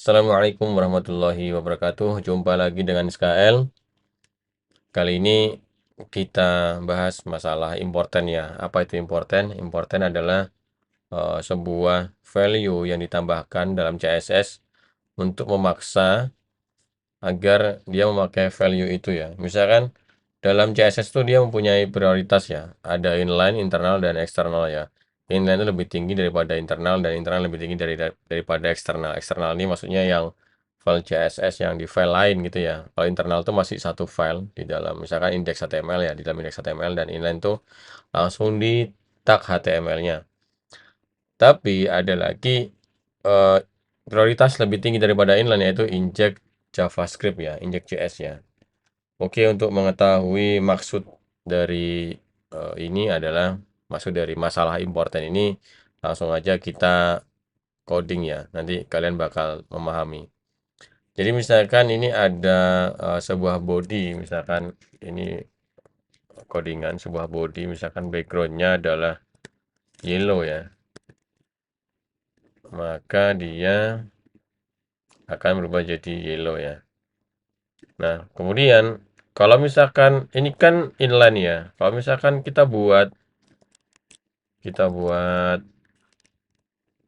Assalamualaikum warahmatullahi wabarakatuh. Jumpa lagi dengan SKL. Kali ini kita bahas masalah importen ya. Apa itu importen? Importen adalah sebuah value yang ditambahkan dalam CSS untuk memaksa agar dia memakai value itu ya. Misalkan dalam CSS itu dia mempunyai prioritas ya. Ada inline, internal, dan eksternal ya. Inline itu lebih tinggi daripada internal dan internal lebih tinggi daripada eksternal. Eksternal ini maksudnya yang file CSS yang di file lain gitu ya. Kalau internal itu masih satu file di dalam misalkan index HTML ya, di dalam index HTML, dan inline itu langsung di tag HTML-nya. Tapi ada lagi eh, prioritas lebih tinggi daripada inline yaitu inject JavaScript ya, inject JS ya. Oke, untuk mengetahui maksud dari ini adalah maksud dari masalah importen ini, langsung aja kita coding ya. Nanti kalian bakal memahami. Jadi misalkan ini ada sebuah body, misalkan ini codingan sebuah body, misalkan backgroundnya adalah yellow ya. Maka dia akan berubah jadi yellow ya. Nah, kemudian kalau misalkan ini kan inline ya. Kalau misalkan kita buat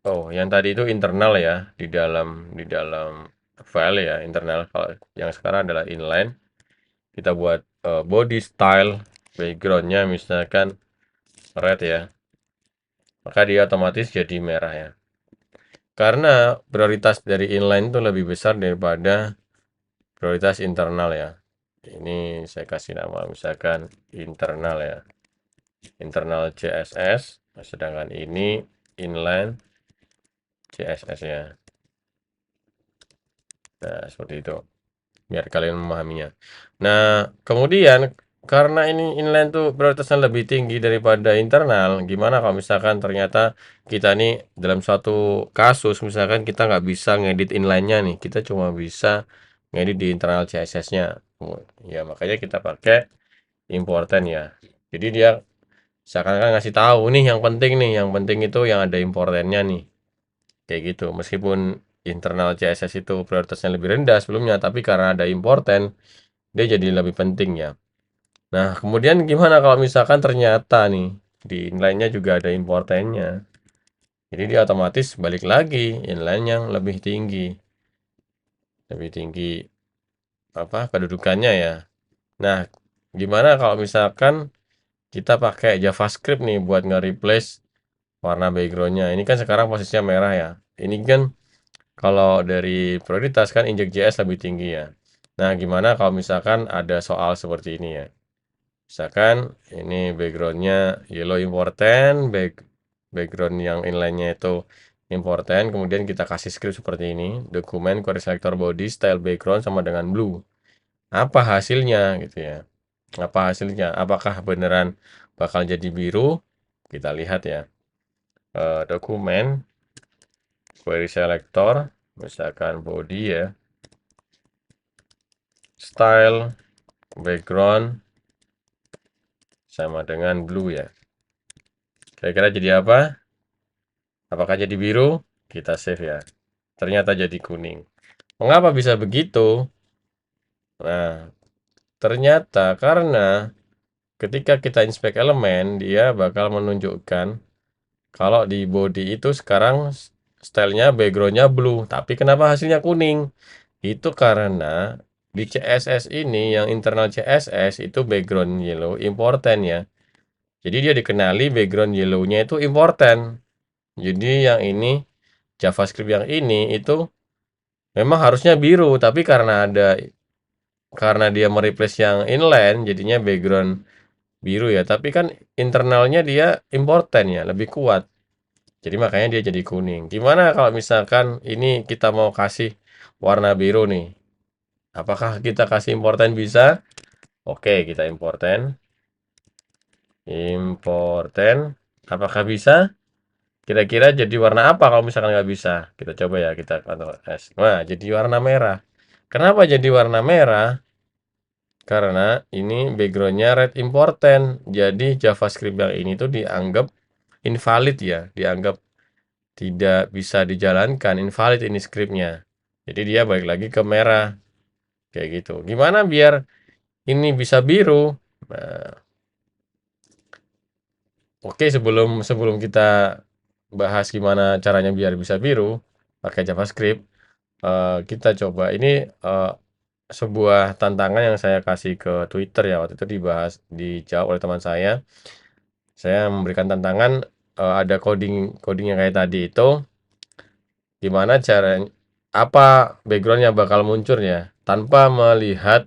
oh, yang tadi itu internal ya, di dalam file ya, internal. Kalau yang sekarang adalah inline. Kita buat body style backgroundnya misalkan red ya. Maka dia otomatis jadi merah ya. Karena prioritas dari inline itu lebih besar daripada prioritas internal ya. Ini saya kasih nama misalkan internal ya. Internal CSS, sedangkan ini inline CSS ya. Nah, seperti itu. Biar kalian memahaminya. Nah, kemudian karena ini inline tuh prioritasnya lebih tinggi daripada internal, gimana kalau misalkan ternyata kita nih dalam suatu kasus, misalkan kita nggak bisa ngedit inline-nya nih, kita cuma bisa ngedit di internal CSS-nya. Ya, makanya kita pakai importen ya. Jadi dia seakan-akan ngasih tahu nih, yang penting itu yang ada importennya nih. Kayak gitu. Meskipun internal CSS itu prioritasnya lebih rendah sebelumnya, tapi karena ada importen, dia jadi lebih penting ya. Nah, kemudian gimana kalau misalkan ternyata nih di inline-nya juga ada importennya. Jadi dia otomatis balik lagi inline yang lebih tinggi. Lebih tinggi apa kedudukannya ya. Nah, gimana kalau misalkan kita pakai JavaScript nih buat nge-replace warna backgroundnya. Ini kan sekarang posisinya merah ya. Ini kan kalau dari prioritas kan inject.js lebih tinggi ya. Nah, gimana kalau misalkan ada soal seperti ini ya. Misalkan ini backgroundnya yellow important, background yang inline-nya itu important, kemudian kita kasih script seperti ini, dokumen query selector body style background sama dengan blue. Apa hasilnya gitu ya? Apa hasilnya? Apakah beneran bakal jadi biru? Kita lihat ya. Dokumen query selector, misalkan body ya, style background sama dengan blue ya. Kira-kira jadi apa? Apakah jadi biru? Kita save ya. Ternyata jadi kuning. Mengapa bisa begitu? Nah, ternyata karena ketika kita inspect elemen, dia bakal menunjukkan kalau di body itu sekarang stylenya backgroundnya blue. Tapi kenapa hasilnya kuning? Itu karena di CSS ini, yang internal CSS itu background yellow important ya. Jadi dia dikenali background yellow-nya itu important. Jadi yang ini JavaScript yang ini itu memang harusnya biru, tapi karena dia mereplace yang inline jadinya background biru ya. Tapi kan internalnya dia important ya, lebih kuat. Jadi makanya dia jadi kuning. Gimana kalau misalkan ini kita mau kasih warna biru nih? Apakah kita kasih importen bisa? Oke, kita importen. Importen. Apakah bisa? Kira-kira jadi warna apa kalau misalkan nggak bisa? Kita coba ya, kita Ctrl S. Nah, jadi warna merah. Kenapa jadi warna merah? Karena ini backgroundnya red important. Jadi JavaScript yang ini tuh dianggap invalid ya. Dianggap tidak bisa dijalankan. Invalid ini scriptnya. Jadi dia balik lagi ke merah, kayak gitu. Gimana biar ini bisa biru? Nah, oke, sebelum sebelum kita bahas gimana caranya biar bisa biru pakai JavaScript, kita coba ini, sebuah tantangan yang saya kasih ke Twitter ya, waktu itu dijawab oleh teman saya. Saya memberikan tantangan, ada coding yang kayak tadi itu, gimana caranya, apa background yang bakal muncul ya, tanpa melihat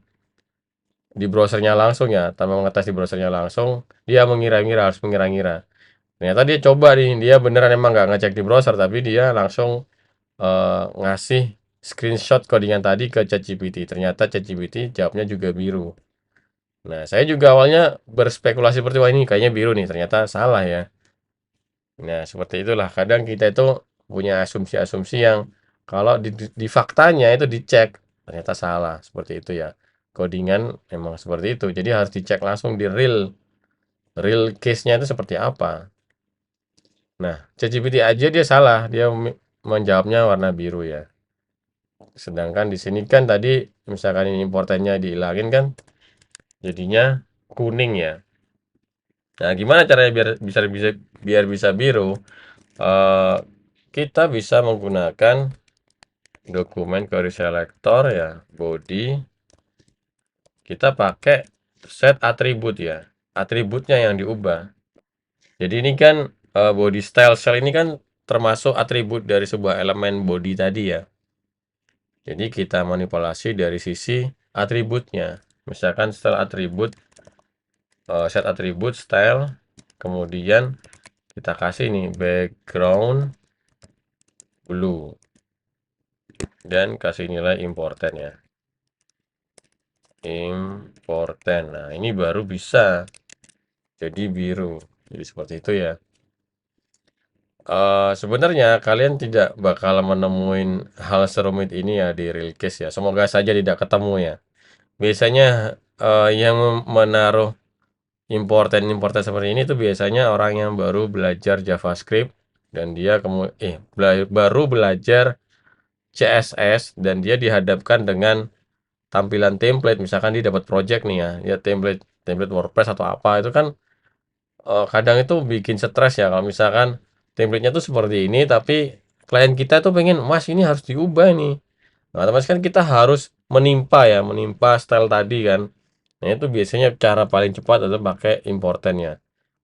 di browsernya langsung ya, tanpa mengetes di browsernya langsung, dia mengira-ngira, harus mengira-ngira. Ternyata dia coba nih, dia beneran emang nggak ngecek di browser, tapi dia langsung ngasih screenshot codingan tadi ke ChatGPT. Ternyata ChatGPT jawabnya juga biru. Nah, saya juga awalnya berspekulasi seperti wah ini kayaknya biru nih, ternyata salah ya. Nah, seperti itulah. Kadang kita itu punya asumsi-asumsi yang kalau di faktanya itu dicek, ternyata salah. Seperti itu ya. Codingan emang seperti itu. Jadi harus dicek langsung di real case-nya itu seperti apa. Nah, ChatGPT aja dia salah, dia menjawabnya warna biru ya. Sedangkan di sini kan tadi misalkan ini importernya dihilangin kan jadinya kuning ya. Nah, gimana caranya biar bisa biru? Eh, kita bisa menggunakan dokumen query selector ya, body. Kita pakai set atribut ya. Atributnya yang diubah. Jadi ini kan body style cell ini kan termasuk atribut dari sebuah elemen body tadi ya. Jadi kita manipulasi dari sisi atributnya. Misalkan style atribut, set atribut style, kemudian kita kasih nih background blue dan kasih nilai important ya. Important. Nah, ini baru bisa jadi biru. Jadi seperti itu ya. Sebenarnya kalian tidak bakal menemuin hal serumit ini ya di real case ya. Semoga saja tidak ketemu ya. Biasanya yang menaruh important seperti ini tuh biasanya orang yang baru belajar JavaScript dan dia baru belajar CSS dan dia dihadapkan dengan tampilan template. Misalkan dia dapat project nih ya, ya template template WordPress atau apa itu kan kadang itu bikin stres ya kalau misalkan template-nya tuh seperti ini tapi klien kita tuh pengen, "Mas, ini harus diubah nih." Nah, otomatis kan kita harus menimpa style tadi kan. Nah, itu biasanya cara paling cepat adalah pakai important ya.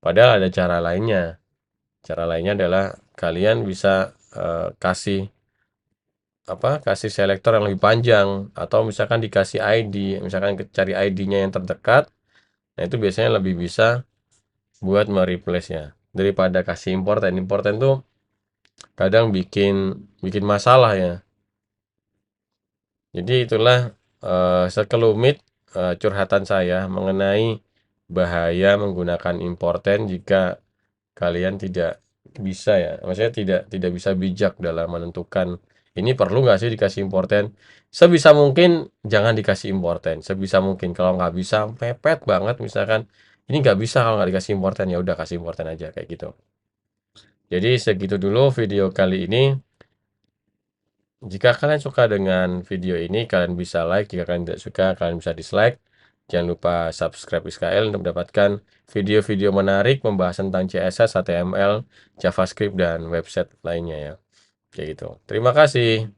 Padahal ada cara lainnya. Cara lainnya adalah kalian bisa kasih kasih selektor yang lebih panjang atau misalkan dikasih ID, misalkan cari ID-nya yang terdekat. Nah, itu biasanya lebih bisa buat mereplace-nya daripada kasih important. Important tuh kadang bikin bikin masalah ya. Jadi itulah sekelumit curhatan saya mengenai bahaya menggunakan important jika kalian tidak bisa ya, maksudnya tidak bisa bijak dalam menentukan ini perlu nggak sih dikasih important. Sebisa mungkin jangan dikasih important. Sebisa mungkin kalau nggak bisa mepet banget misalkan ini nggak bisa kalau nggak dikasih important ya udah kasih important aja kayak gitu. Jadi segitu dulu video kali ini. Jika kalian suka dengan video ini, kalian bisa like. Jika kalian tidak suka, kalian bisa dislike. Jangan lupa subscribe SKL untuk mendapatkan video-video menarik membahas tentang CSS, HTML, JavaScript, dan website lainnya ya. Kayak gitu. Terima kasih.